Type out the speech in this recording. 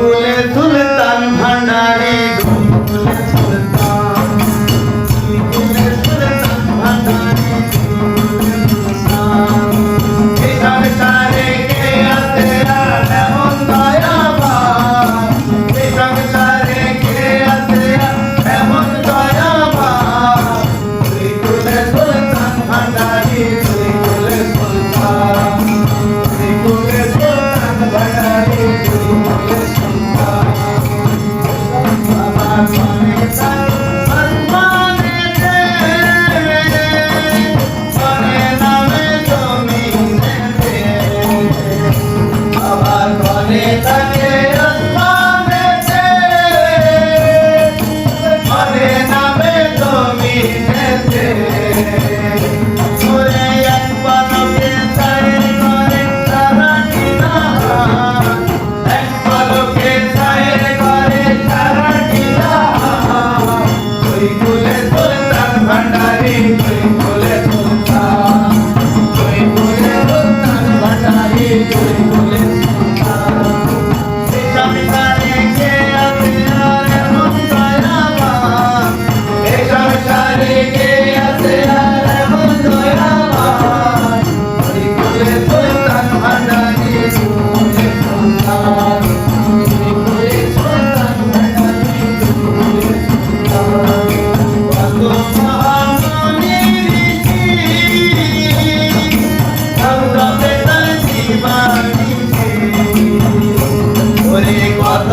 কুলে সুলতান ভান্ডারী দুই কুলে সুলতান দুই কুলে সুলতান ভান্ডারী এই সংসারে কে আছে আর এমন দয়াবান এই সংসারে কে আছে আর এমন দয়াবান দুই কুলে সুলতান ভান্ডারী দুই কুলে সুলতান দুই কুলে সুলতান ভান্ডারী দুই কুলে সুলতান বাবা কোনে তার সম্মানেতে কোনে নামে জমিনেতে বাবা কোনে তাকে সম্মানেতে কোনে নামে জমিনেতে ওরে এক পলকে ছায়ের করে সারাটি জাহান এক পলকে ছায়ের করে সারাটি জাহান দুই কুলে সুলতান ভান্ডারী দুই কুলে সুলতান দুই কুলে সুলতান ভান্ডারী দুই কুলে সুলতান এই সংসারে কে আছে আর এমন দয়াবান এই সংসারে কে আছে আর এমন দয়াবান দুই কুলে সুলতান ভান্ডারী দুই কুলে সুলতান দুই কুলে সুলতান ভান্ডারী দুই কুলে সুলতান কত মহামুনি ঋষি সঙ্গমে তার জীবনী ওরে কত